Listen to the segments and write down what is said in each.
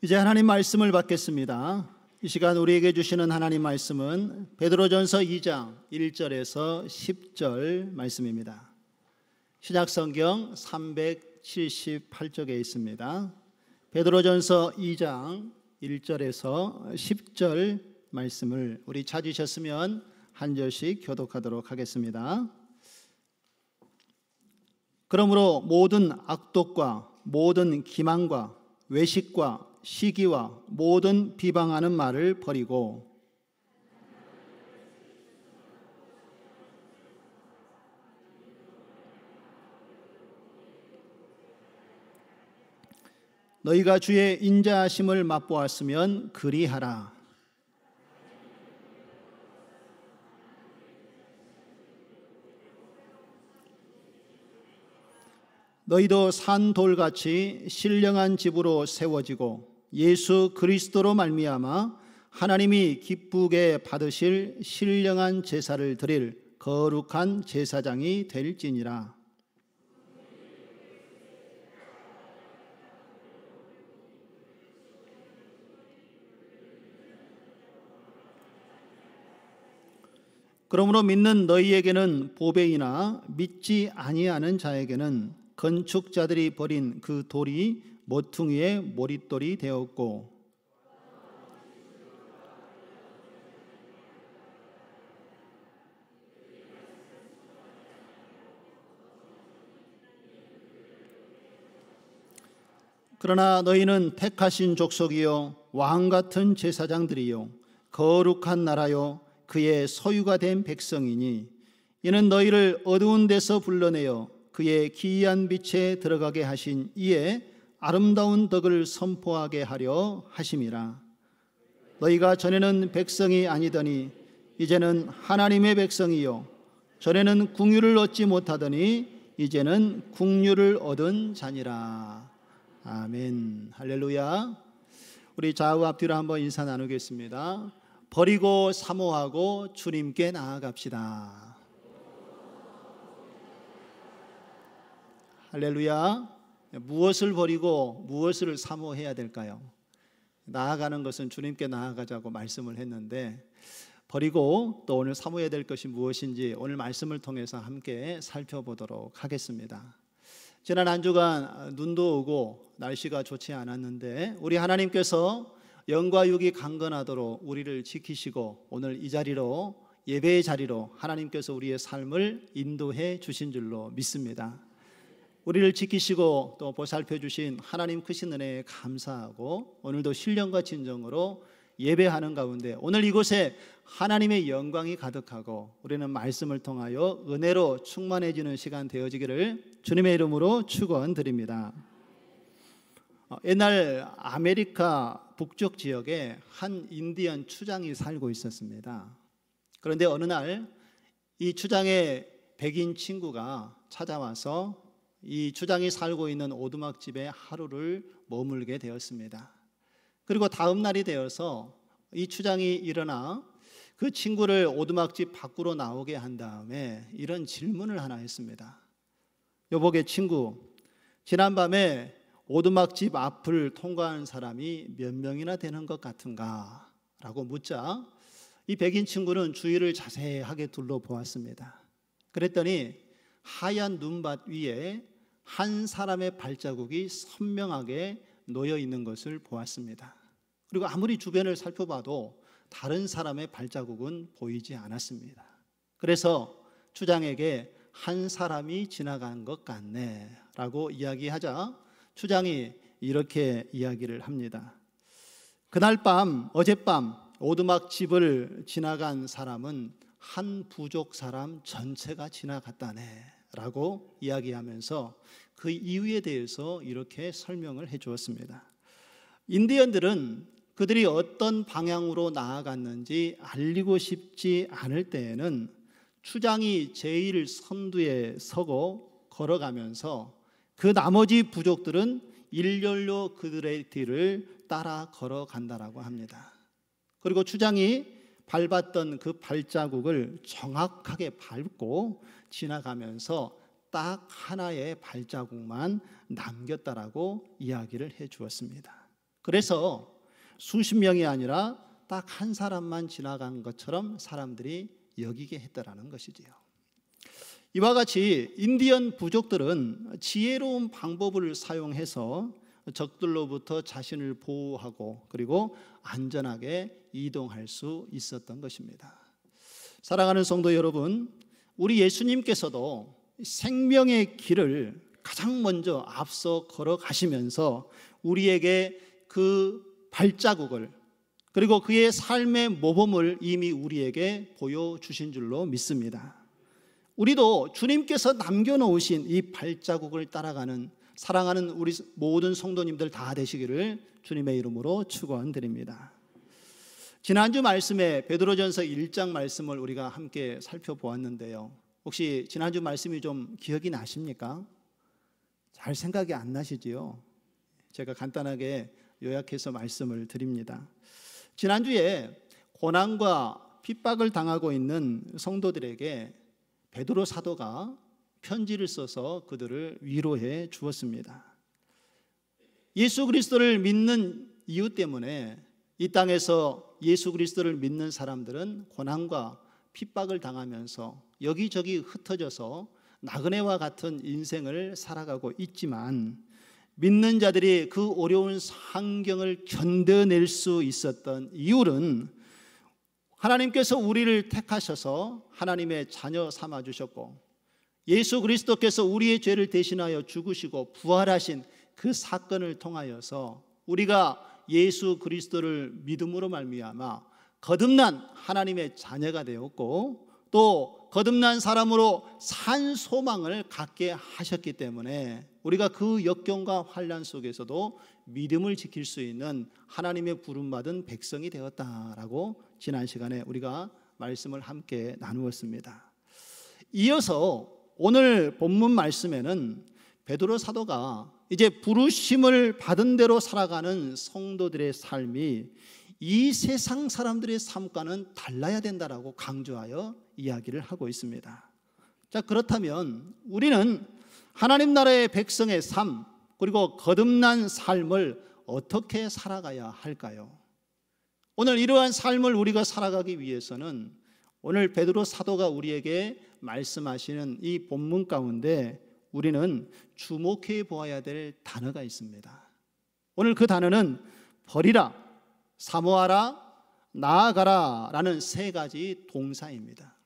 이제 하나님 말씀을 받겠습니다. 이 시간 우리에게 주시는 하나님 말씀은 베드로전서 2장 1절에서 10절 말씀입니다. 신약성경 378쪽에 있습니다. 베드로전서 2장 1절에서 10절 말씀을 우리 찾으셨으면 한 절씩 교독하도록 하겠습니다. 그러므로 모든 악독과 모든 기만과 외식과 시기와 모든 비방하는 말을 버리고 너희가 주의 인자하심을 맛보았으면 그리하라. 너희도 산 돌같이 신령한 집으로 세워지고 예수 그리스도로 말미암아 하나님이 기쁘게 받으실 신령한 제사를 드릴 거룩한 제사장이 될지니라. 그러므로 믿는 너희에게는 보배이나 믿지 아니하는 자에게는 건축자들이 버린 그 돌이 모퉁이의 모릿돌이 되었고 그러나 너희는 택하신 족속이요 왕같은 제사장들이요 거룩한 나라요 그의 소유가 된 백성이니 이는 너희를 어두운 데서 불러내어 그의 기이한 빛에 들어가게 하신 이에 아름다운 덕을 선포하게 하려 하심이라. 너희가 전에는 백성이 아니더니 이제는 하나님의 백성이요 전에는 국류를 얻지 못하더니 이제는 국류를 얻은 자니라. 아멘. 할렐루야. 우리 좌우 앞뒤로 한번 인사 나누겠습니다. 버리고 사모하고 주님께 나아갑시다. 할렐루야. 무엇을 버리고 무엇을 사모해야 될까요? 나아가는 것은 주님께 나아가자고 말씀을 했는데 버리고 또 오늘 사모해야 될 것이 무엇인지 오늘 말씀을 통해서 함께 살펴보도록 하겠습니다. 지난 한 주간 눈도 오고 날씨가 좋지 않았는데 우리 하나님께서 영과 육이 강건하도록 우리를 지키시고 오늘 이 자리로 예배의 자리로 하나님께서 우리의 삶을 인도해 주신 줄로 믿습니다. 우리를 지키시고 또 보살펴 주신 하나님 크신 은혜에 감사하고 오늘도 신령과 진정으로 예배하는 가운데 오늘 이곳에 하나님의 영광이 가득하고 우리는 말씀을 통하여 은혜로 충만해지는 시간 되어지기를 주님의 이름으로 축원드립니다. 옛날 아메리카 북쪽 지역에 한 인디언 추장이 살고 있었습니다. 그런데 어느 날 이 추장의 백인 친구가 찾아와서 이 추장이 살고 있는 오두막집에 하루를 머물게 되었습니다. 그리고 다음 날이 되어서 이 추장이 일어나 그 친구를 오두막집 밖으로 나오게 한 다음에 이런 질문을 하나 했습니다. 여보게 친구, 지난밤에 오두막집 앞을 통과한 사람이 몇 명이나 되는 것 같은가? 라고 묻자 이 백인 친구는 주위를 자세하게 둘러보았습니다. 그랬더니 하얀 눈밭 위에 한 사람의 발자국이 선명하게 놓여 있는 것을 보았습니다. 그리고 아무리 주변을 살펴봐도 다른 사람의 발자국은 보이지 않았습니다. 그래서 추장에게 한 사람이 지나간 것 같네 라고 이야기하자 추장이 이렇게 이야기를 합니다. 그날 밤, 어젯밤 오두막 집을 지나간 사람은 한 부족 사람 전체가 지나갔다네 라고 이야기하면서 그 이유에 대해서 이렇게 설명을 해 주었습니다. 인디언들은 그들이 어떤 방향으로 나아갔는지 알리고 싶지 않을 때에는 추장이 제일 선두에 서고 걸어가면서 그 나머지 부족들은 일렬로 그들의 뒤를 따라 걸어간다라고 합니다. 그리고 추장이 밟았던 그 발자국을 정확하게 밟고 지나가면서 딱 하나의 발자국만 남겼다라고 이야기를 해 주었습니다. 그래서 수십 명이 아니라 딱 한 사람만 지나간 것처럼 사람들이 여기게 했다라는 것이지요. 이와 같이 인디언 부족들은 지혜로운 방법을 사용해서 적들로부터 자신을 보호하고 그리고 안전하게 이동할 수 있었던 것입니다. 사랑하는 성도 여러분, 우리 예수님께서도 생명의 길을 가장 먼저 앞서 걸어가시면서 우리에게 그 발자국을 그리고 그의 삶의 모범을 이미 우리에게 보여주신 줄로 믿습니다. 우리도 주님께서 남겨놓으신 이 발자국을 따라가는 사랑하는 우리 모든 성도님들 다 되시기를 주님의 이름으로 축원드립니다. 지난주 말씀에 베드로전서 1장 말씀을 우리가 함께 살펴보았는데요. 혹시 지난주 말씀이 좀 기억이 나십니까? 잘 생각이 안 나시지요? 제가 간단하게 요약해서 말씀을 드립니다. 지난주에 고난과 핍박을 당하고 있는 성도들에게 베드로 사도가 편지를 써서 그들을 위로해 주었습니다. 예수 그리스도를 믿는 이유 때문에 이 땅에서 예수 그리스도를 믿는 사람들은 고난과 핍박을 당하면서 여기저기 흩어져서 나그네와 같은 인생을 살아가고 있지만 믿는 자들이 그 어려운 환경을 견뎌낼 수 있었던 이유는 하나님께서 우리를 택하셔서 하나님의 자녀 삼아주셨고 예수 그리스도께서 우리의 죄를 대신하여 죽으시고 부활하신 그 사건을 통하여서 우리가 예수 그리스도를 믿음으로 말미암아 거듭난 하나님의 자녀가 되었고 또 거듭난 사람으로 산 소망을 갖게 하셨기 때문에 우리가 그 역경과 환난 속에서도 믿음을 지킬 수 있는 하나님의 부름받은 백성이 되었다라고 지난 시간에 우리가 말씀을 함께 나누었습니다. 이어서 오늘 본문 말씀에는 베드로 사도가 이제 부르심을 받은 대로 살아가는 성도들의 삶이 이 세상 사람들의 삶과는 달라야 된다라고 강조하여 이야기를 하고 있습니다. 자, 그렇다면 우리는 하나님 나라의 백성의 삶 그리고 거듭난 삶을 어떻게 살아가야 할까요? 오늘 이러한 삶을 우리가 살아가기 위해서는 오늘 베드로 사도가 우리에게 말씀하시는 이 본문 가운데 우리는 주목해 보아야 될 단어가 있습니다. 오늘 그 단어는 버리라, 사모하라, 나아가라 라는 세 가지 동사입니다.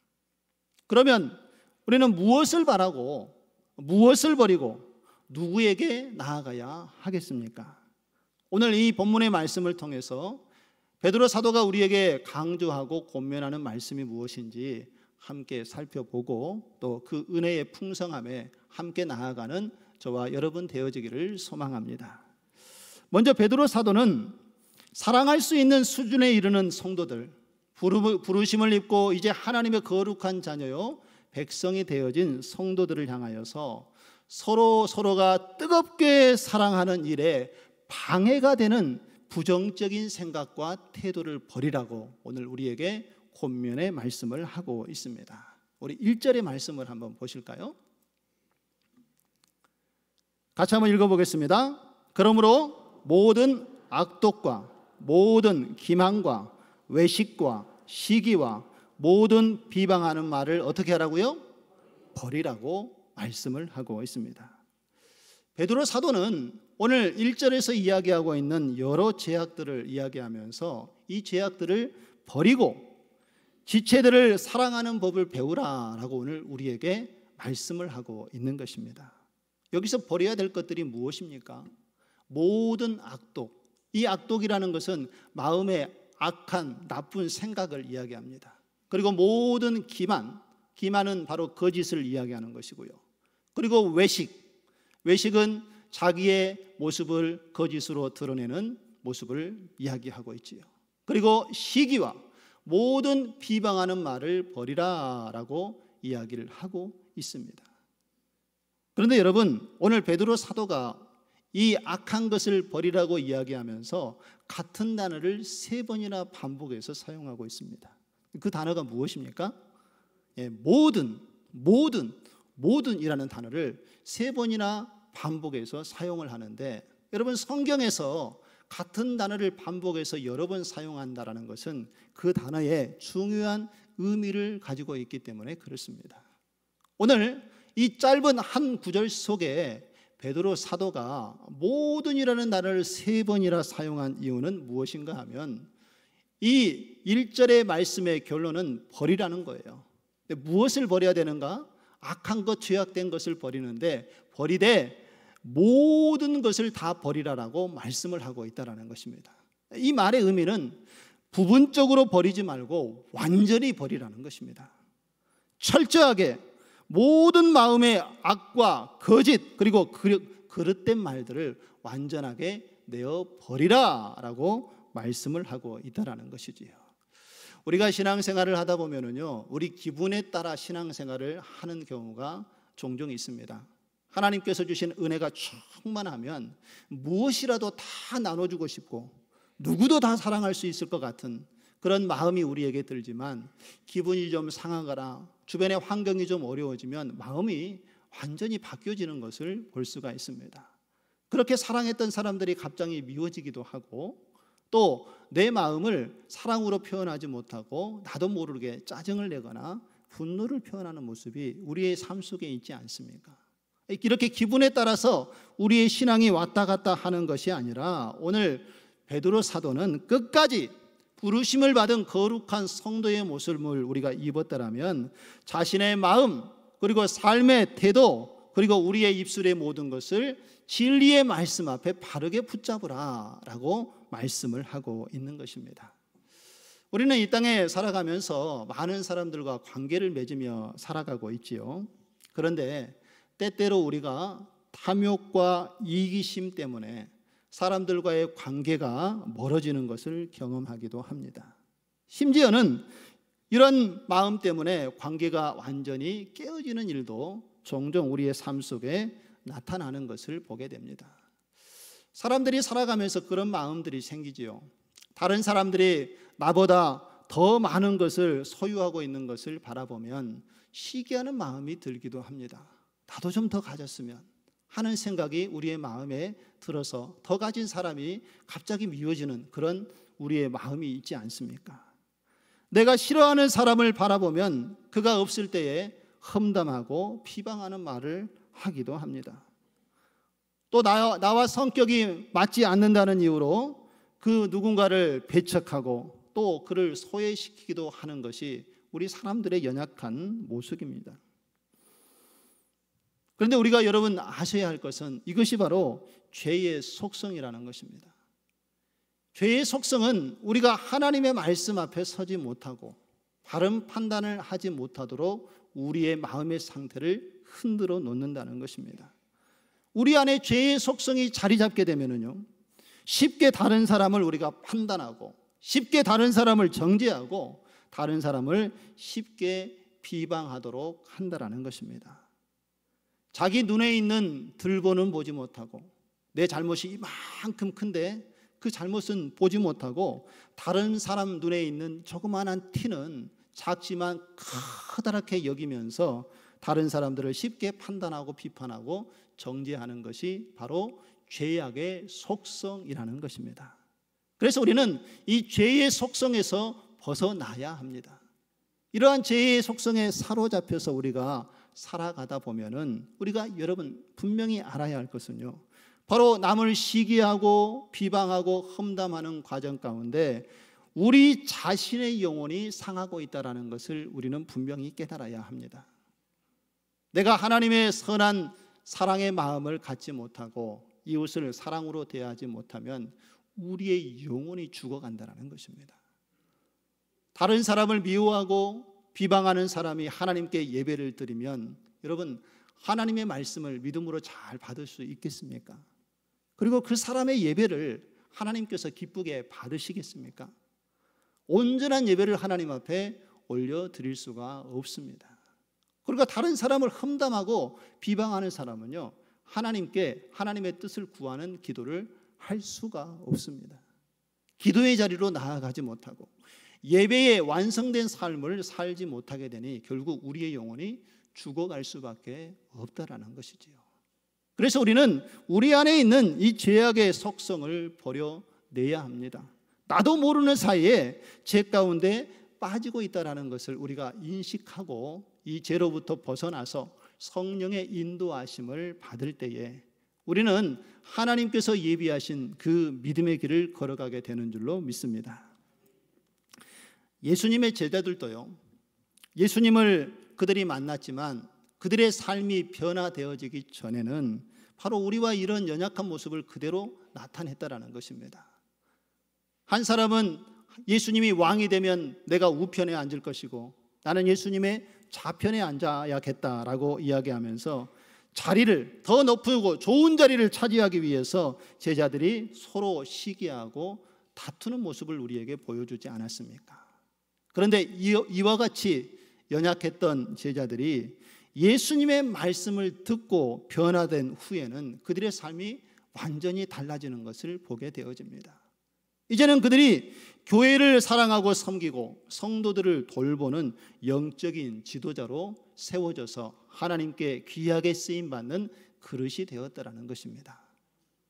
그러면 우리는 무엇을 바라고 무엇을 버리고 누구에게 나아가야 하겠습니까? 오늘 이 본문의 말씀을 통해서 베드로 사도가 우리에게 강조하고 권면하는 말씀이 무엇인지 함께 살펴보고 또 그 은혜의 풍성함에 함께 나아가는 저와 여러분 되어지기를 소망합니다. 먼저 베드로 사도는 사랑할 수 있는 수준에 이르는 성도들, 부르심을 입고 이제 하나님의 거룩한 자녀요 백성이 되어진 성도들을 향하여서 서로가 뜨겁게 사랑하는 일에 방해가 되는 부정적인 생각과 태도를 버리라고 오늘 우리에게 권면의 말씀을 하고 있습니다. 우리 1절의 말씀을 한번 보실까요? 같이 한번 읽어보겠습니다. 그러므로 모든 악독과 모든 기만과 외식과 시기와 모든 비방하는 말을 어떻게 하라고요? 버리라고 말씀을 하고 있습니다. 베드로 사도는 오늘 1절에서 이야기하고 있는 여러 죄악들을 이야기하면서 이 죄악들을 버리고 지체들을 사랑하는 법을 배우라라고 오늘 우리에게 말씀을 하고 있는 것입니다. 여기서 버려야 될 것들이 무엇입니까? 모든 악독, 이 악독이라는 것은 마음의 악한 나쁜 생각을 이야기합니다. 그리고 모든 기만은 바로 거짓을 이야기하는 것이고요. 그리고 외식은 자기의 모습을 거짓으로 드러내는 모습을 이야기하고 있지요. 그리고 시기와 모든 비방하는 말을 버리라라고 이야기를 하고 있습니다. 그런데 여러분, 오늘 베드로 사도가 이 악한 것을 버리라고 이야기하면서 같은 단어를 3번이나 반복해서 사용하고 있습니다. 그 단어가 무엇입니까? 모든이라는 단어를 3번이나 반복해서 사용을 하는데 여러분 성경에서 같은 단어를 반복해서 여러 번 사용한다는 것은 그 단어에 중요한 의미를 가지고 있기 때문에 그렇습니다. 오늘 이 짧은 한 구절 속에 베드로 사도가 모든이라는 단어를 3번이나 사용한 이유는 무엇인가 하면 이 1절의 말씀의 결론은 버리라는 거예요. 무엇을 버려야 되는가? 악한 것, 죄악된 것을 버리는데 버리되 모든 것을 다 버리라라고 말씀을 하고 있다는 것입니다. 이 말의 의미는 부분적으로 버리지 말고 완전히 버리라는 것입니다. 철저하게 모든 마음의 악과 거짓 그리고 그릇된 말들을 완전하게 내어 버리라라고 말씀을 하고 있다는 것이지요. 우리가 신앙생활을 하다 보면은요, 우리 기분에 따라 신앙생활을 하는 경우가 종종 있습니다. 하나님께서 주신 은혜가 충만하면 무엇이라도 다 나눠주고 싶고 누구도 다 사랑할 수 있을 것 같은 그런 마음이 우리에게 들지만 기분이 좀 상하거나 주변의 환경이 좀 어려워지면 마음이 완전히 바뀌어지는 것을 볼 수가 있습니다. 그렇게 사랑했던 사람들이 갑자기 미워지기도 하고 또 내 마음을 사랑으로 표현하지 못하고 나도 모르게 짜증을 내거나 분노를 표현하는 모습이 우리의 삶 속에 있지 않습니까? 이렇게 기분에 따라서 우리의 신앙이 왔다 갔다 하는 것이 아니라 오늘 베드로 사도는 끝까지 부르심을 받은 거룩한 성도의 모습을 우리가 입었다면 자신의 마음 그리고 삶의 태도 그리고 우리의 입술의 모든 것을 진리의 말씀 앞에 바르게 붙잡으라 라고 말씀을 하고 있는 것입니다. 우리는 이 땅에 살아가면서 많은 사람들과 관계를 맺으며 살아가고 있지요. 그런데 때때로 우리가 탐욕과 이기심 때문에 사람들과의 관계가 멀어지는 것을 경험하기도 합니다. 심지어는 이런 마음 때문에 관계가 완전히 깨어지는 일도 종종 우리의 삶 속에 나타나는 것을 보게 됩니다. 사람들이 살아가면서 그런 마음들이 생기지요. 다른 사람들이 나보다 더 많은 것을 소유하고 있는 것을 바라보면 시기하는 마음이 들기도 합니다. 나도 좀 더 가졌으면 하는 생각이 우리의 마음에 들어서 더 가진 사람이 갑자기 미워지는 그런 우리의 마음이 있지 않습니까? 내가 싫어하는 사람을 바라보면 그가 없을 때에 험담하고 비방하는 말을 하기도 합니다. 또 나와 성격이 맞지 않는다는 이유로 그 누군가를 배척하고 또 그를 소외시키기도 하는 것이 우리 사람들의 연약한 모습입니다. 그런데 우리가 여러분 아셔야 할 것은 이것이 바로 죄의 속성이라는 것입니다. 죄의 속성은 우리가 하나님의 말씀 앞에 서지 못하고 바른 판단을 하지 못하도록 우리의 마음의 상태를 흔들어 놓는다는 것입니다. 우리 안에 죄의 속성이 자리 잡게 되면은요, 쉽게 다른 사람을 우리가 판단하고 쉽게 다른 사람을 정죄하고 다른 사람을 쉽게 비방하도록 한다라는 것입니다. 자기 눈에 있는 들보는 보지 못하고 내 잘못이 이만큼 큰데 그 잘못은 보지 못하고 다른 사람 눈에 있는 조그마한 티는 작지만 커다랗게 여기면서 다른 사람들을 쉽게 판단하고 비판하고 정죄하는 것이 바로 죄악의 속성이라는 것입니다. 그래서 우리는 이 죄의 속성에서 벗어나야 합니다. 이러한 죄의 속성에 사로잡혀서 우리가 살아가다 보면은 우리가 여러분 분명히 알아야 할 것은요, 바로 남을 시기하고 비방하고 험담하는 과정 가운데 우리 자신의 영혼이 상하고 있다는 것을 우리는 분명히 깨달아야 합니다. 내가 하나님의 선한 사랑의 마음을 갖지 못하고 이웃을 사랑으로 대하지 못하면 우리의 영혼이 죽어간다는 것입니다. 다른 사람을 미워하고 비방하는 사람이 하나님께 예배를 드리면 여러분 하나님의 말씀을 믿음으로 잘 받을 수 있겠습니까? 그리고 그 사람의 예배를 하나님께서 기쁘게 받으시겠습니까? 온전한 예배를 하나님 앞에 올려드릴 수가 없습니다. 그러니까 다른 사람을 험담하고 비방하는 사람은요, 하나님께 하나님의 뜻을 구하는 기도를 할 수가 없습니다. 기도의 자리로 나아가지 못하고 예배의 완성된 삶을 살지 못하게 되니 결국 우리의 영혼이 죽어갈 수밖에 없다라는 것이지요. 그래서 우리는 우리 안에 있는 이 죄악의 속성을 버려내야 내야 합니다. 나도 모르는 사이에 죄 가운데 빠지고 있다는 것을 우리가 인식하고 이 죄로부터 벗어나서 성령의 인도하심을 받을 때에 우리는 하나님께서 예비하신 그 믿음의 길을 걸어가게 되는 줄로 믿습니다. 예수님의 제자들도요, 예수님을 그들이 만났지만 그들의 삶이 변화되어지기 전에는 바로 우리와 이런 연약한 모습을 그대로 나타냈다라는 것입니다. 한 사람은 예수님이 왕이 되면 내가 우편에 앉을 것이고 나는 예수님의 좌편에 앉아야겠다라고 이야기하면서 자리를 더 높고 좋은 자리를 차지하기 위해서 제자들이 서로 시기하고 다투는 모습을 우리에게 보여주지 않았습니까? 그런데 이와 같이 연약했던 제자들이 예수님의 말씀을 듣고 변화된 후에는 그들의 삶이 완전히 달라지는 것을 보게 되어집니다. 이제는 그들이 교회를 사랑하고 섬기고 성도들을 돌보는 영적인 지도자로 세워져서 하나님께 귀하게 쓰임받는 그릇이 되었다라는 것입니다.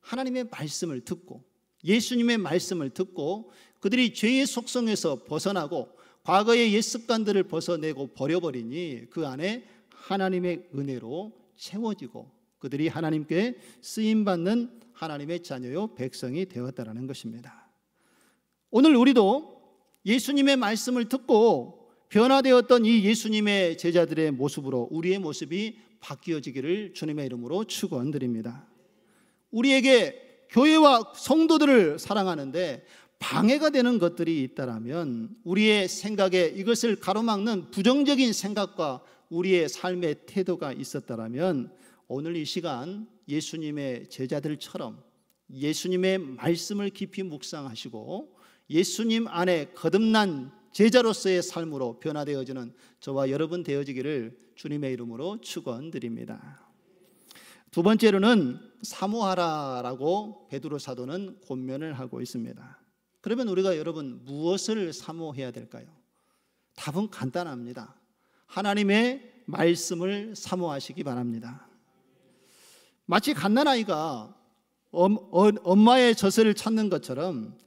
하나님의 말씀을 듣고 예수님의 말씀을 듣고 그들이 죄의 속성에서 벗어나고 과거의 옛 습관들을 벗어내고 버려버리니 그 안에 하나님의 은혜로 채워지고 그들이 하나님께 쓰임받는 하나님의 자녀요 백성이 되었다라는 것입니다. 오늘 우리도 예수님의 말씀을 듣고 변화되었던 이 예수님의 제자들의 모습으로 우리의 모습이 바뀌어지기를 주님의 이름으로 축원드립니다. 우리에게 교회와 성도들을 사랑하는데 방해가 되는 것들이 있다라면 우리의 생각에 이것을 가로막는 부정적인 생각과 우리의 삶의 태도가 있었다라면 오늘 이 시간 예수님의 제자들처럼 예수님의 말씀을 깊이 묵상하시고 예수님 안에 거듭난 제자로서의 삶으로 변화되어지는 저와 여러분 되어지기를 주님의 이름으로 축원드립니다. 두 번째로는 사모하라라고 베드로 사도는 권면을 하고 있습니다. 그러면 우리가 여러분 무엇을 사모해야 될까요? 답은 간단합니다. 하나님의 말씀을 사모하시기 바랍니다. 마치 갓난아이가 엄마의 젖을 찾는 것처럼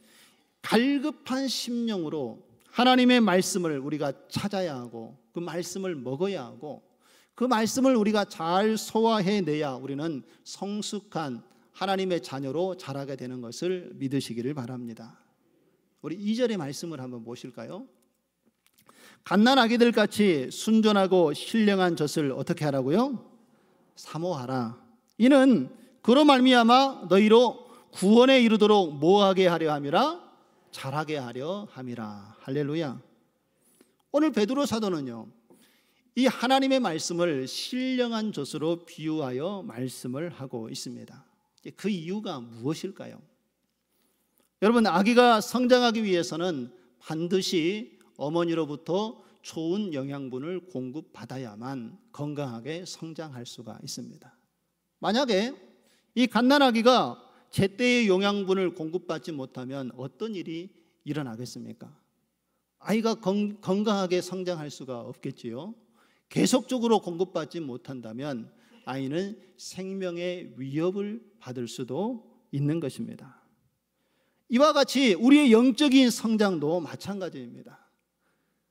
갈급한 심령으로 하나님의 말씀을 우리가 찾아야 하고 그 말씀을 먹어야 하고 그 말씀을 우리가 잘 소화해내야 우리는 성숙한 하나님의 자녀로 자라게 되는 것을 믿으시기를 바랍니다. 우리 2절의 말씀을 한번 보실까요? 갓난아기들 같이 순전하고 신령한 젖을 어떻게 하라고요? 사모하라. 이는 그로 말미암아 너희로 구원에 이르도록 뭐하게 하려 함이라? 자라게 하려 함이라. 할렐루야. 오늘 베드로 사도는요, 이 하나님의 말씀을 신령한 젖으로 비유하여 말씀을 하고 있습니다. 그 이유가 무엇일까요? 여러분, 아기가 성장하기 위해서는 반드시 어머니로부터 좋은 영양분을 공급받아야만 건강하게 성장할 수가 있습니다. 만약에 이 갓난아기가 제때의 영양분을 공급받지 못하면 어떤 일이 일어나겠습니까? 아이가 건강하게 성장할 수가 없겠지요. 계속적으로 공급받지 못한다면 아이는 생명의 위협을 받을 수도 있는 것입니다. 이와 같이 우리의 영적인 성장도 마찬가지입니다.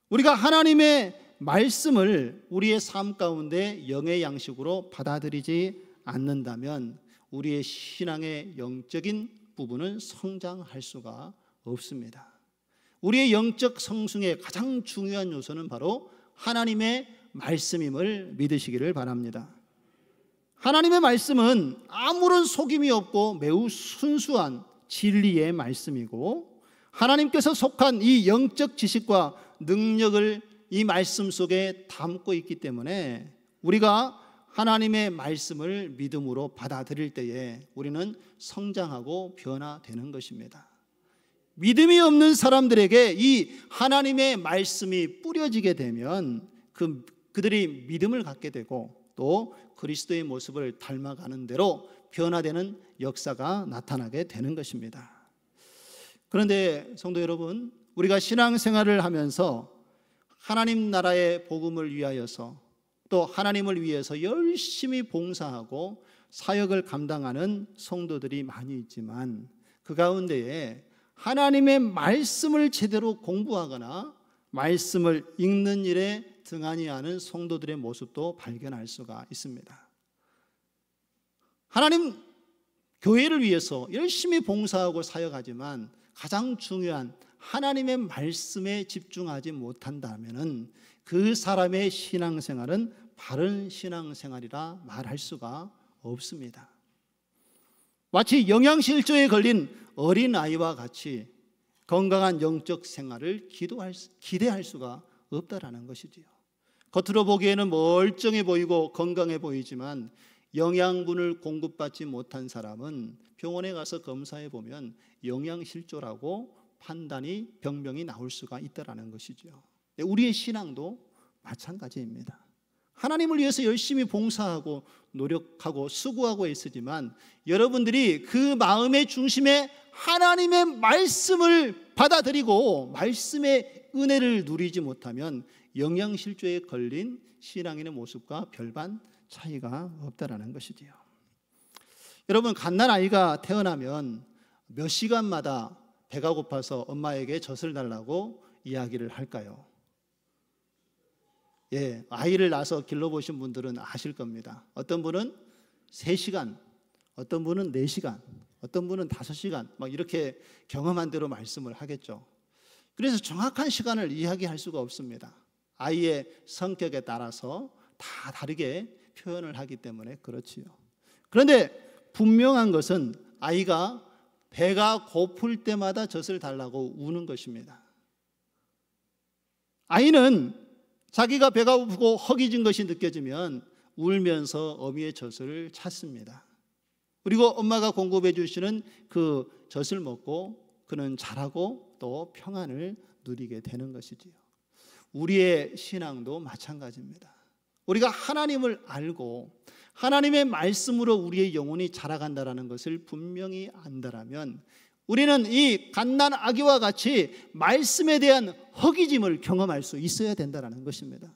우리가 하나님의 말씀을 우리의 삶 가운데 영의 양식으로 받아들이지 않는다면 우리의 신앙의 영적인 부분은 성장할 수가 없습니다. 우리의 영적 성숙의 가장 중요한 요소는 바로 하나님의 말씀임을 믿으시기를 바랍니다. 하나님의 말씀은 아무런 속임이 없고 매우 순수한 진리의 말씀이고 하나님께서 속한 이 영적 지식과 능력을 이 말씀 속에 담고 있기 때문에 우리가 하나님의 말씀을 믿음으로 받아들일 때에 우리는 성장하고 변화되는 것입니다. 믿음이 없는 사람들에게 이 하나님의 말씀이 뿌려지게 되면 그들이 믿음을 갖게 되고 또 그리스도의 모습을 닮아가는 대로 변화되는 역사가 나타나게 되는 것입니다. 그런데 성도 여러분, 우리가 신앙생활을 하면서 하나님 나라의 복음을 위하여서 또 하나님을 위해서 열심히 봉사하고 사역을 감당하는 성도들이 많이 있지만 그 가운데에 하나님의 말씀을 제대로 공부하거나 말씀을 읽는 일에 등한히 하는 성도들의 모습도 발견할 수가 있습니다. 하나님 교회를 위해서 열심히 봉사하고 사역하지만 가장 중요한 하나님의 말씀에 집중하지 못한다면 그 사람의 신앙생활은 바른 신앙생활이라 말할 수가 없습니다. 마치 영양실조에 걸린 어린아이와 같이 건강한 영적 생활을 기대할 수가 없다라는 것이지요. 겉으로 보기에는 멀쩡해 보이고 건강해 보이지만 영양분을 공급받지 못한 사람은 병원에 가서 검사해 보면 영양실조라고 판단이 병명이 나올 수가 있다라는 것이죠. 우리의 신앙도 마찬가지입니다. 하나님을 위해서 열심히 봉사하고 노력하고 수고하고 있으지만 여러분들이 그 마음의 중심에 하나님의 말씀을 받아들이고 말씀의 은혜를 누리지 못하면 영양실조에 걸린 신앙인의 모습과 별반 차이가 없다라는 것이지요. 여러분, 갓난아이가 태어나면 몇 시간마다 배가 고파서 엄마에게 젖을 달라고 이야기를 할까요? 예, 아이를 낳아서 길러보신 분들은 아실 겁니다. 어떤 분은 3시간, 어떤 분은 4시간, 어떤 분은 5시간 막 이렇게 경험한 대로 말씀을 하겠죠. 그래서 정확한 시간을 이야기할 수가 없습니다. 아이의 성격에 따라서 다 다르게 표현을 하기 때문에 그렇지요. 그런데 분명한 것은 아이가 배가 고플 때마다 젖을 달라고 우는 것입니다. 아이는 자기가 배가 고프고 허기진 것이 느껴지면 울면서 어미의 젖을 찾습니다. 그리고 엄마가 공급해 주시는 그 젖을 먹고 그는 자라고 또 평안을 누리게 되는 것이지요. 우리의 신앙도 마찬가지입니다. 우리가 하나님을 알고 하나님의 말씀으로 우리의 영혼이 자라간다는 것을 분명히 안다라면 우리는 이 갓난 아기와 같이 말씀에 대한 허기짐을 경험할 수 있어야 된다는 것입니다.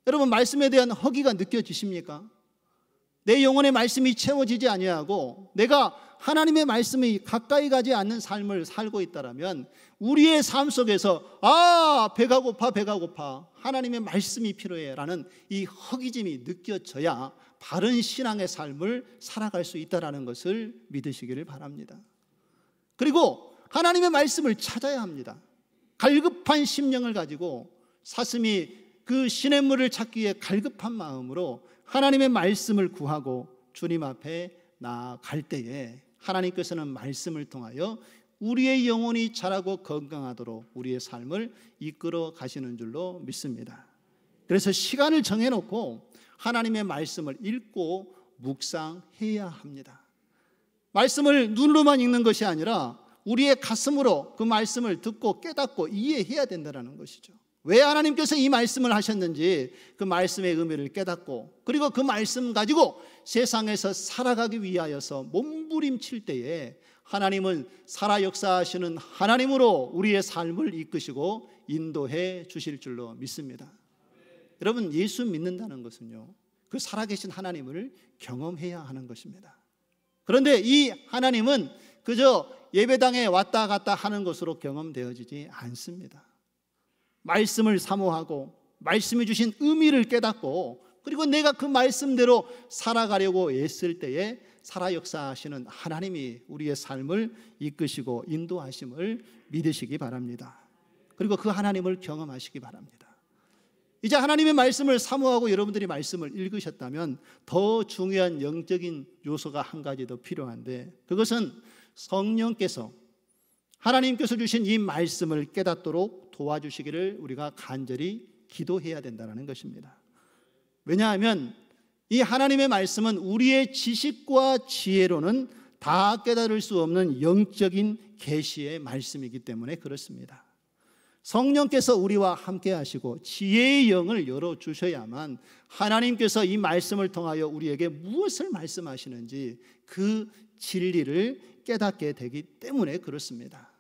여러분, 말씀에 대한 허기가 느껴지십니까? 내 영혼의 말씀이 채워지지 아니하고 내가 하나님의 말씀이 가까이 가지 않는 삶을 살고 있다면 우리의 삶 속에서 배가 고파 하나님의 말씀이 필요해 라는 이 허기짐이 느껴져야 바른 신앙의 삶을 살아갈 수 있다는 것을 믿으시기를 바랍니다. 그리고 하나님의 말씀을 찾아야 합니다. 갈급한 심령을 가지고 사슴이 그 시냇물을 찾기 위해 갈급한 마음으로 하나님의 말씀을 구하고 주님 앞에 나아갈 때에 하나님께서는 말씀을 통하여 우리의 영혼이 자라고 건강하도록 우리의 삶을 이끌어 가시는 줄로 믿습니다. 그래서 시간을 정해놓고 하나님의 말씀을 읽고 묵상해야 합니다. 말씀을 눈으로만 읽는 것이 아니라 우리의 가슴으로 그 말씀을 듣고 깨닫고 이해해야 된다는 것이죠. 왜 하나님께서 이 말씀을 하셨는지 그 말씀의 의미를 깨닫고 그리고 그 말씀 가지고 세상에서 살아가기 위하여서 몸부림칠 때에 하나님은 살아 역사하시는 하나님으로 우리의 삶을 이끄시고 인도해 주실 줄로 믿습니다. 여러분, 예수 믿는다는 것은요, 그 살아계신 하나님을 경험해야 하는 것입니다. 그런데 이 하나님은 그저 예배당에 왔다 갔다 하는 것으로 경험되어지지 않습니다. 말씀을 사모하고 말씀이 주신 의미를 깨닫고 그리고 내가 그 말씀대로 살아가려고 애쓸 때에 살아 역사하시는 하나님이 우리의 삶을 이끄시고 인도하심을 믿으시기 바랍니다. 그리고 그 하나님을 경험하시기 바랍니다. 이제 하나님의 말씀을 사모하고 여러분들이 말씀을 읽으셨다면 더 중요한 영적인 요소가 한 가지 더 필요한데 그것은 성령께서 하나님께서 주신 이 말씀을 깨닫도록 도와주시기를 우리가 간절히 기도해야 된다는 것입니다. 왜냐하면 이 하나님의 말씀은 우리의 지식과 지혜로는 다 깨달을 수 없는 영적인 계시의 말씀이기 때문에 그렇습니다. 성령께서 우리와 함께 하시고 지혜의 영을 열어주셔야만 하나님께서 이 말씀을 통하여 우리에게 무엇을 말씀하시는지 그 진리를 깨닫게 되기 때문에 그렇습니다.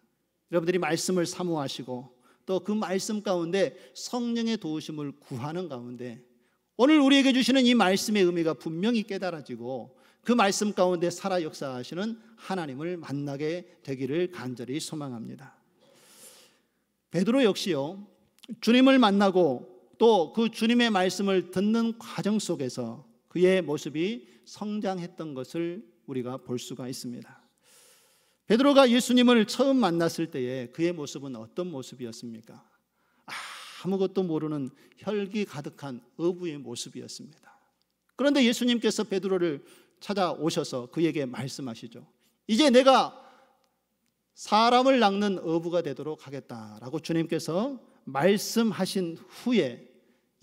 여러분들이 말씀을 사모하시고 또 그 말씀 가운데 성령의 도우심을 구하는 가운데 오늘 우리에게 주시는 이 말씀의 의미가 분명히 깨달아지고 그 말씀 가운데 살아 역사하시는 하나님을 만나게 되기를 간절히 소망합니다. 베드로 역시요, 주님을 만나고 또 그 주님의 말씀을 듣는 과정 속에서 그의 모습이 성장했던 것을 우리가 볼 수가 있습니다. 베드로가 예수님을 처음 만났을 때에 그의 모습은 어떤 모습이었습니까? 아무것도 모르는 혈기 가득한 어부의 모습이었습니다. 그런데 예수님께서 베드로를 찾아오셔서 그에게 말씀하시죠. 이제 내가 사람을 낚는 어부가 되도록 하겠다라고 주님께서 말씀하신 후에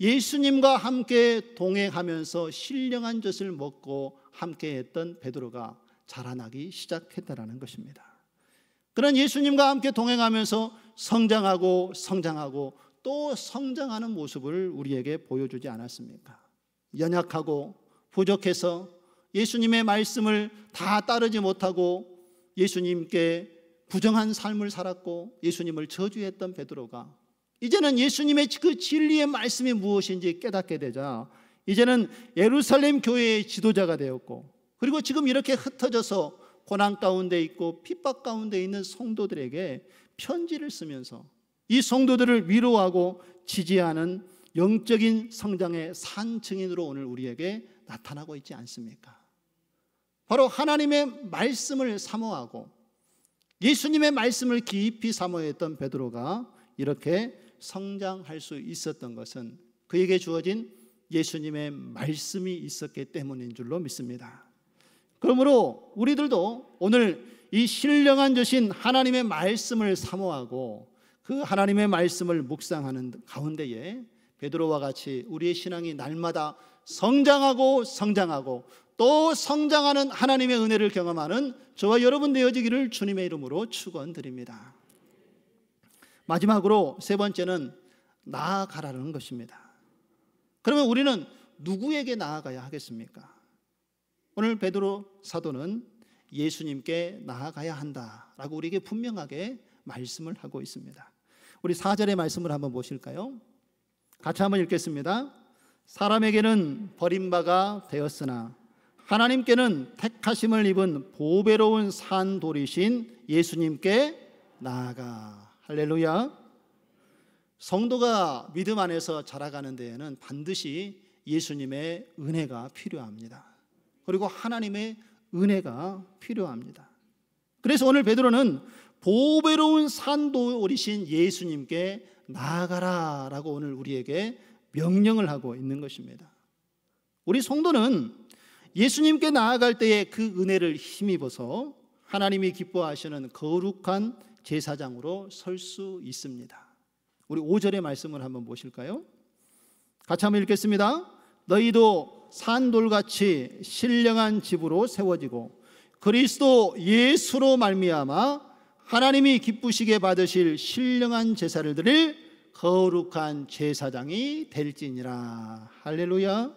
예수님과 함께 동행하면서 신령한 젖을 먹고 함께 했던 베드로가 자라나기 시작했다라는 것입니다. 그런 예수님과 함께 동행하면서 성장하고 또 성장하는 모습을 우리에게 보여주지 않았습니까? 연약하고 부족해서 예수님의 말씀을 다 따르지 못하고 예수님께 부정한 삶을 살았고 예수님을 저주했던 베드로가 이제는 예수님의 그 진리의 말씀이 무엇인지 깨닫게 되자 이제는 예루살렘 교회의 지도자가 되었고, 그리고 지금 이렇게 흩어져서 고난 가운데 있고 핍박 가운데 있는 성도들에게 편지를 쓰면서 이 성도들을 위로하고 지지하는 영적인 성장의 산증인으로 오늘 우리에게 나타나고 있지 않습니까? 바로 하나님의 말씀을 사모하고 예수님의 말씀을 깊이 사모했던 베드로가 이렇게 성장할 수 있었던 것은 그에게 주어진 예수님의 말씀이 있었기 때문인 줄로 믿습니다. 그러므로 우리들도 오늘 이 신령한 젖인 하나님의 말씀을 사모하고 그 하나님의 말씀을 묵상하는 가운데에 베드로와 같이 우리의 신앙이 날마다 성장하고 또 성장하는 하나님의 은혜를 경험하는 저와 여러분 되어지기를 주님의 이름으로 축원드립니다. 마지막으로 세 번째는 나아가라는 것입니다. 그러면 우리는 누구에게 나아가야 하겠습니까? 오늘 베드로 사도는 예수님께 나아가야 한다라고 우리에게 분명하게 말씀을 하고 있습니다. 우리 4절의 말씀을 한번 보실까요? 같이 한번 읽겠습니다. 사람에게는 버림바가 되었으나 하나님께는 택하심을 입은 보배로운 산돌이신 예수님께 나아가. 할렐루야. 성도가 믿음 안에서 자라가는 데에는 반드시 예수님의 은혜가 필요합니다. 그리고 하나님의 은혜가 필요합니다. 그래서 오늘 베드로는 보배로운 산돌이신 예수님께 나아가라라고 오늘 우리에게 명령을 하고 있는 것입니다. 우리 성도는 예수님께 나아갈 때에 그 은혜를 힘입어서 하나님이 기뻐하시는 거룩한 제사장으로 설 수 있습니다. 우리 5절의 말씀을 한번 보실까요? 같이 한번 읽겠습니다. 너희도 산돌같이 신령한 집으로 세워지고 그리스도 예수로 말미암아 하나님이 기쁘시게 받으실 신령한 제사를 드릴 거룩한 제사장이 될지니라. 할렐루야.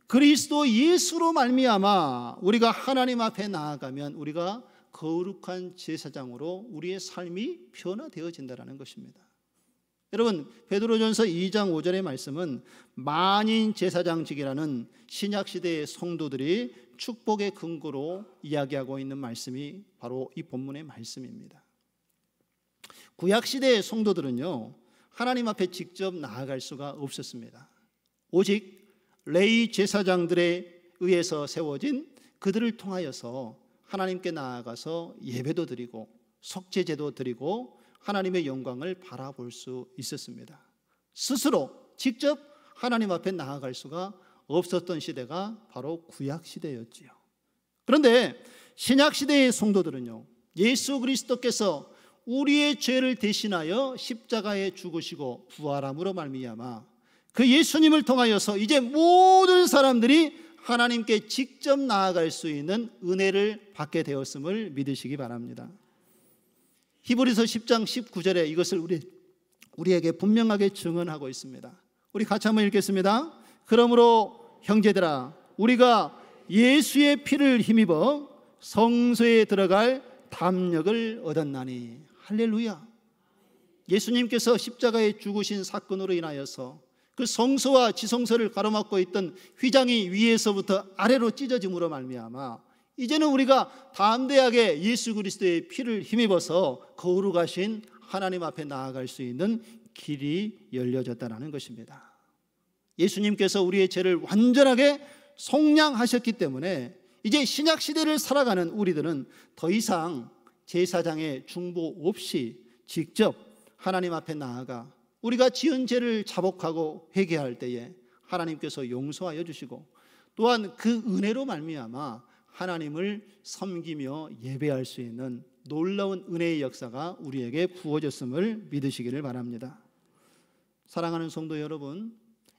그리스도 예수로 말미암아 우리가 하나님 앞에 나아가면 우리가 거룩한 제사장으로 우리의 삶이 변화되어진다는 것입니다. 여러분, 베드로전서 2장 5절의 말씀은 만인 제사장직이라는 신약시대의 성도들이 축복의 근거로 이야기하고 있는 말씀이 바로 이 본문의 말씀입니다. 구약시대의 성도들은요, 하나님 앞에 직접 나아갈 수가 없었습니다. 오직 레위 제사장들에 의해서 세워진 그들을 통하여서 하나님께 나아가서 예배도 드리고 속죄제도 드리고 하나님의 영광을 바라볼 수 있었습니다. 스스로 직접 하나님 앞에 나아갈 수가 없었던 시대가 바로 구약시대였지요. 그런데 신약시대의 성도들은요, 예수 그리스도께서 우리의 죄를 대신하여 십자가에 죽으시고 부활함으로 말미암아 그 예수님을 통하여서 이제 모든 사람들이 하나님께 직접 나아갈 수 있는 은혜를 받게 되었음을 믿으시기 바랍니다. 히브리서 10장 19절에 이것을 우리에게 분명하게 증언하고 있습니다. 우리 같이 한번 읽겠습니다. 그러므로 형제들아, 우리가 예수의 피를 힘입어 성소에 들어갈 담력을 얻었나니. 할렐루야. 예수님께서 십자가에 죽으신 사건으로 인하여서 그 성소와 지성소를 가로막고 있던 휘장이 위에서부터 아래로 찢어짐으로 말미암아 이제는 우리가 담대하게 예수 그리스도의 피를 힘입어서 거룩하신 하나님 앞에 나아갈 수 있는 길이 열려졌다는 것입니다. 예수님께서 우리의 죄를 완전하게 속량하셨기 때문에 이제 신약 시대를 살아가는 우리들은 더 이상 제사장의 중보 없이 직접 하나님 앞에 나아가 우리가 지은 죄를 자복하고 회개할 때에 하나님께서 용서하여 주시고 또한 그 은혜로 말미암아 하나님을 섬기며 예배할 수 있는 놀라운 은혜의 역사가 우리에게 부어졌음을 믿으시기를 바랍니다. 사랑하는 성도 여러분,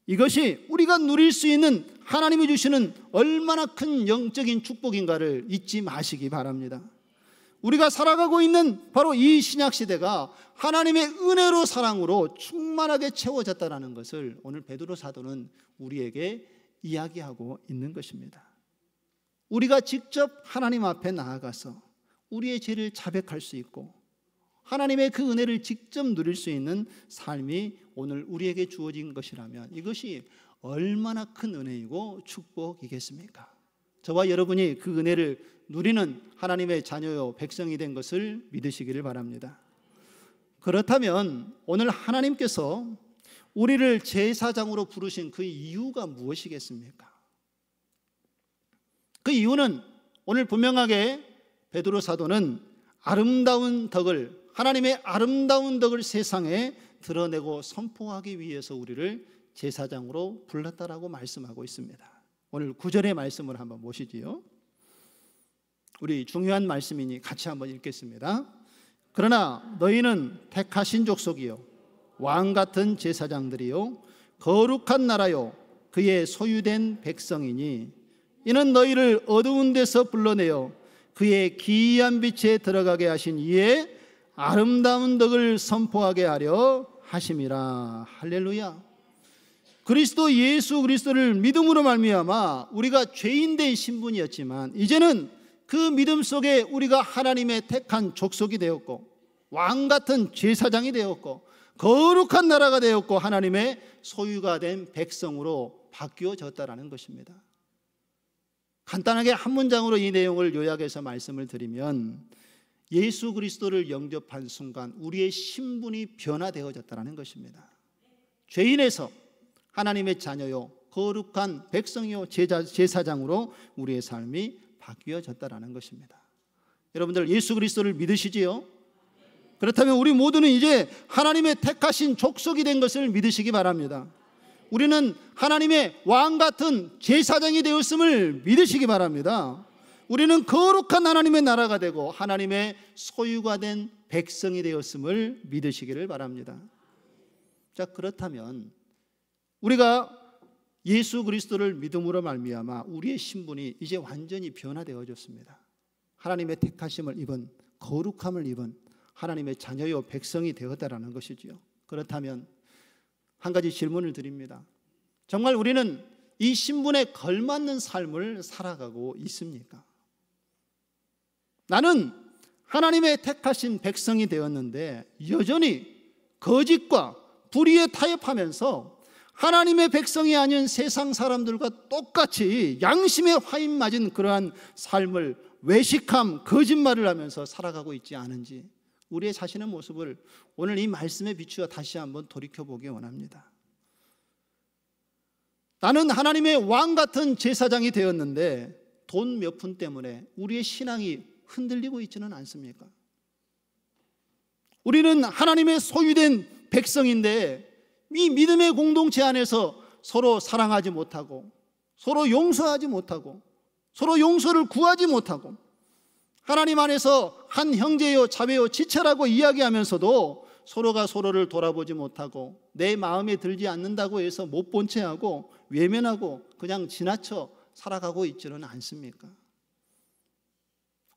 이것이 우리가 누릴 수 있는 하나님이 주시는 얼마나 큰 영적인 축복인가를 잊지 마시기 바랍니다. 우리가 살아가고 있는 바로 이 신약시대가 하나님의 은혜로 사랑으로 충만하게 채워졌다는 것을 오늘 베드로 사도는 우리에게 이야기하고 있는 것입니다. 우리가 직접 하나님 앞에 나아가서 우리의 죄를 자백할 수 있고 하나님의 그 은혜를 직접 누릴 수 있는 삶이 오늘 우리에게 주어진 것이라면 이것이 얼마나 큰 은혜이고 축복이겠습니까? 저와 여러분이 그 은혜를 누리는 하나님의 자녀요 백성이 된 것을 믿으시기를 바랍니다. 그렇다면 오늘 하나님께서 우리를 제사장으로 부르신 그 이유가 무엇이겠습니까? 그 이유는 오늘 분명하게 베드로 사도는 아름다운 덕을, 하나님의 아름다운 덕을 세상에 드러내고 선포하기 위해서 우리를 제사장으로 불렀다라고 말씀하고 있습니다. 오늘 9절의 말씀을 한번 보시지요. 우리 중요한 말씀이니 같이 한번 읽겠습니다. 그러나 너희는 택하신 족속이요 왕같은 제사장들이요 거룩한 나라요 그의 소유된 백성이니 이는 너희를 어두운 데서 불러내어 그의 기이한 빛에 들어가게 하신 이의 아름다운 덕을 선포하게 하려 하심이라. 할렐루야. 그리스도 예수 그리스도를 믿음으로 말미암아 우리가 죄인된 신분이었지만 이제는 그 믿음 속에 우리가 하나님의 택한 족속이 되었고 왕같은 제사장이 되었고 거룩한 나라가 되었고 하나님의 소유가 된 백성으로 바뀌어졌다라는 것입니다. 간단하게 한 문장으로 이 내용을 요약해서 말씀을 드리면 예수 그리스도를 영접한 순간 우리의 신분이 변화되어졌다는 것입니다. 죄인에서 하나님의 자녀요 거룩한 백성이요 제사장으로 우리의 삶이 바뀌어졌다는 것입니다. 여러분들 예수 그리스도를 믿으시지요? 그렇다면 우리 모두는 이제 하나님의 택하신 족속이 된 것을 믿으시기 바랍니다. 우리는 하나님의 왕같은 제사장이 되었음을 믿으시기 바랍니다. 우리는 거룩한 하나님의 나라가 되고 하나님의 소유가 된 백성이 되었음을 믿으시기를 바랍니다. 자, 그렇다면 우리가 예수 그리스도를 믿음으로 말미암아 우리의 신분이 이제 완전히 변화되어졌습니다. 하나님의 택하심을 입은 거룩함을 입은 하나님의 자녀요 백성이 되었다라는 것이지요. 그렇다면 한 가지 질문을 드립니다. 정말 우리는 이 신분에 걸맞는 삶을 살아가고 있습니까? 나는 하나님의 택하신 백성이 되었는데 여전히 거짓과 불의에 타협하면서 하나님의 백성이 아닌 세상 사람들과 똑같이 양심에 화인 맞은 그러한 삶을 외식함, 거짓말을 하면서 살아가고 있지 않은지 우리의 자신의 모습을 오늘 이 말씀에 비추어 다시 한번 돌이켜보기 원합니다. 나는 하나님의 왕 같은 제사장이 되었는데 돈 몇 푼 때문에 우리의 신앙이 흔들리고 있지는 않습니까? 우리는 하나님의 소유된 백성인데 이 믿음의 공동체 안에서 서로 사랑하지 못하고 서로 용서하지 못하고 서로 용서를 구하지 못하고 하나님 안에서 한 형제요 자매요 지체라고 이야기하면서도 서로가 서로를 돌아보지 못하고 내 마음에 들지 않는다고 해서 못 본 채하고 외면하고 그냥 지나쳐 살아가고 있지는 않습니까?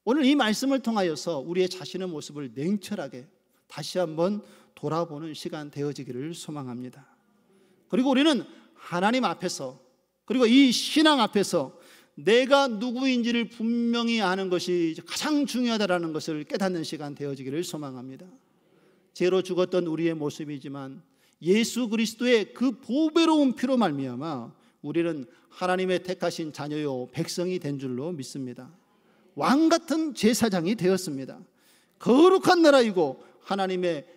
오늘 이 말씀을 통하여서 우리의 자신의 모습을 냉철하게 다시 한번 돌아보는 시간 되어지기를 소망합니다. 그리고 우리는 하나님 앞에서 그리고 이 신앙 앞에서 내가 누구인지를 분명히 아는 것이 가장 중요하다는 것을 깨닫는 시간 되어지기를 소망합니다. 죄로 죽었던 우리의 모습이지만 예수 그리스도의 그 보배로운 피로 말미암아 우리는 하나님의 택하신 자녀요 백성이 된 줄로 믿습니다. 왕 같은 제사장이 되었습니다. 거룩한 나라이고 하나님의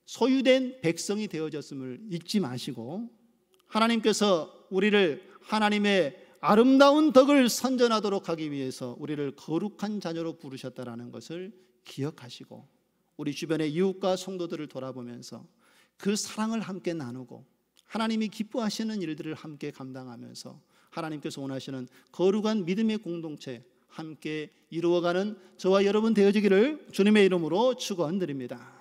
소유된 백성이 되어졌음을 잊지 마시고, 하나님께서 우리를 하나님의 아름다운 덕을 선전하도록 하기 위해서 우리를 거룩한 자녀로 부르셨다라는 것을 기억하시고, 우리 주변의 이웃과 성도들을 돌아보면서 그 사랑을 함께 나누고 하나님이 기뻐하시는 일들을 함께 감당하면서 하나님께서 원하시는 거룩한 믿음의 공동체 함께 이루어가는 저와 여러분 되어지기를 주님의 이름으로 축원드립니다.